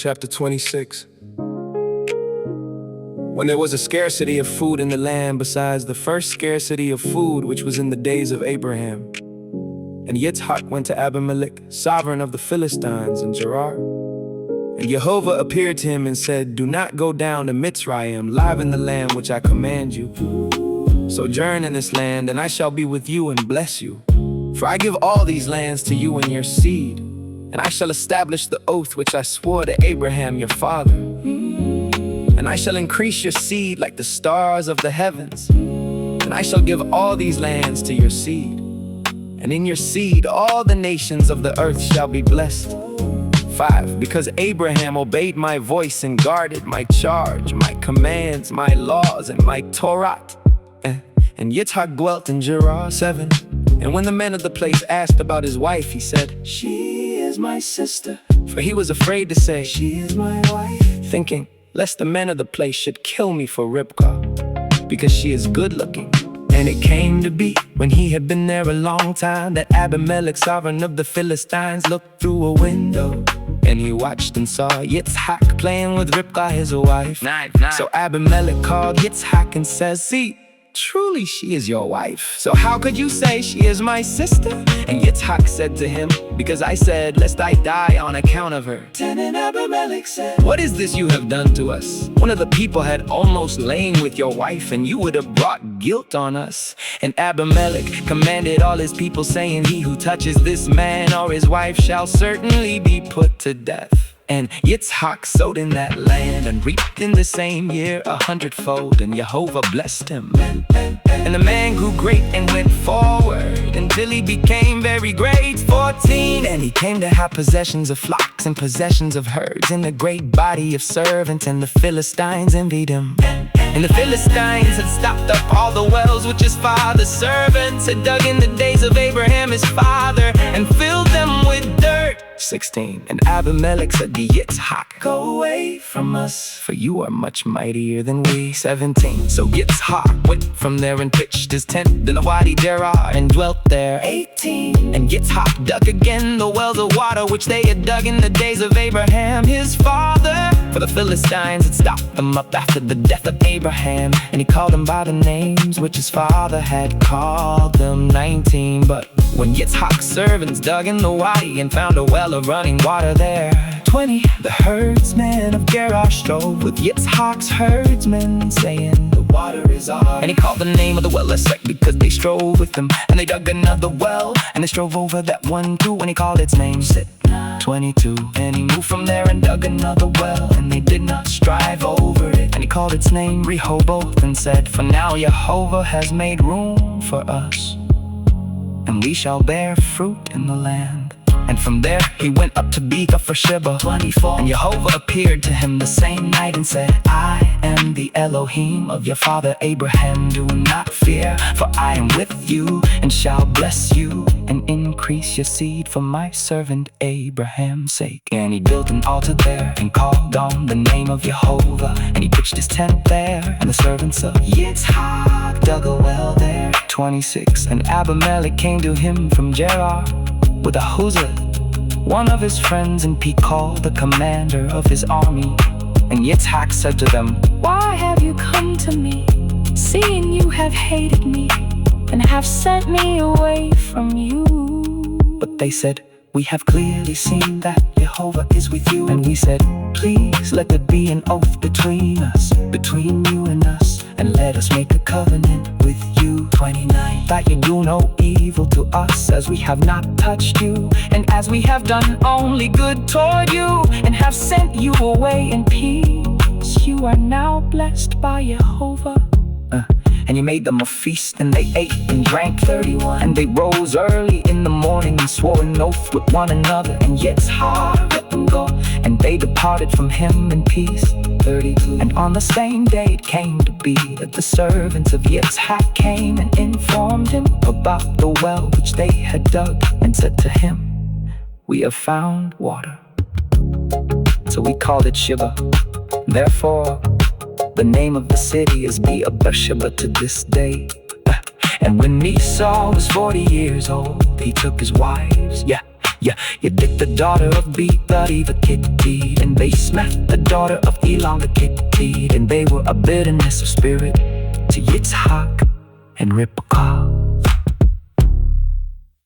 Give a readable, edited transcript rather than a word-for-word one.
chapter 26. When there was a scarcity of food in the land besides the first scarcity of food which was in the days of Abraham. And Yitzhak went to Abimelech, sovereign of the Philistines in Gerar. And Jehovah appeared to him and said, "Do not go down to Mitzrayim, live in the land which I command you. Sojourn in this land, and I shall be with you and bless you. For I give all these lands to you and your seed, and I shall establish the oath which I swore to Abraham your father. And I shall increase your seed like the stars of the heavens, and I shall give all these lands to your seed. And in your seed all the nations of the earth shall be blessed." 5. Because Abraham obeyed my voice and guarded my charge, my commands, my laws, and my Torah. And Yitzhak dwelt in Gerar. 7. And when the men of the place asked about his wife, he said, "She is my sister." For he was afraid to say, "She is my wife," thinking, lest the men of the place should kill me for Ribkah, because she is good looking. And it came to be, when he had been there a long time, that Abimelech, sovereign of the Philistines, looked through a window. And he watched and saw Yitzhak playing with Ribkah his wife. 9. So Abimelech called Yitzhak and says, "See, truly she is your wife. So how could you say she is my sister?" And Yitzhak said to him, "Because I said, lest I die on account of her." 10. And Abimelech said, "What is this you have done to us? One of the people had almost lain with your wife, and you would have brought guilt on us." And Abimelech commanded all his people, saying, "He who touches this man or his wife shall certainly be put to death." And Yitzhak sowed in that land and reaped in the same year 100-fold, and Jehovah blessed him. And the man grew great and went forward until he became very great. 14. And he came to have possessions of flocks and possessions of herds and a great body of servants, and the Philistines envied him. And the Philistines had stopped up all the wells which his father's servants had dug in the days of Abraham his father, and filled them with dirt. 16. And Abimelech said to Yitzhak, "Go away from us, for you are much mightier than we." 17. So Yitzhak went from there and pitched his tent in the Wadi Gerar and dwelt there. 18. And Yitzhak dug again the wells of water which they had dug in the days of Abraham his father. For the Philistines had stopped them up after the death of Abraham, and he called them by the names which his father had called them. 19. But when Yitzhak's servants dug in the wadi and found a well of running water there. 20. The herdsmen of Gerar strove with Yitzhak's herdsmen, saying, "The water is ours." And he called the name of the well Esek, because they strove with him. And they dug another well, and they strove over that one too, and he called its name Sit. 22. And he moved from there and dug another well, and they did not strive over it. And he called its name Rehoboth, and said, "For now Jehovah has made room for us, and we shall bear fruit in the land." And from there he went up to Bethel for Sheba. 24. And Jehovah appeared to him the same night and said, "I am the Elohim of your father Abraham. Do not fear, for I am with you, and shall bless you, and increase your seed for my servant Abraham's sake." And he built an altar there, and called on the name of Jehovah. And he pitched his tent there, and the servants of Yitzhak dug a well there. 26. And Abimelech came to him from Gerar with Ahuzah, one of his friends, and Pikol, the commander of his army. And Yitzhak said to them, "Why have you come to me, seeing you have hated me, and have sent me away from you?" But they said, "We have clearly seen that Jehovah is with you." And we said, "Please let there be an oath between us, between you and us, and let us make a covenant with you." 29. That you do no evil to us, as we have not touched you, and as we have done only good toward you, and have sent you away in peace. You are now blessed by Jehovah. And he made them a feast, and they ate and drank. 31. And they rose early in the morning and swore an oath with one another, and Yitzhak let them go, and they departed from him in peace. 32. And on the same day it came to be that the servants of Yitzhak came and informed him about the well which they had dug, and said to him, "We have found water." So we called it Sheba. Therefore the name of the city is Beersheba to this day. And when Esau was 40 years old, he took his wives, Yeah, Yedith, the daughter of Bethi, the Gittite, and Basemath, the daughter of Elon, the Gittite, and they were a bitterness of spirit to Yitzhak and Ribkah.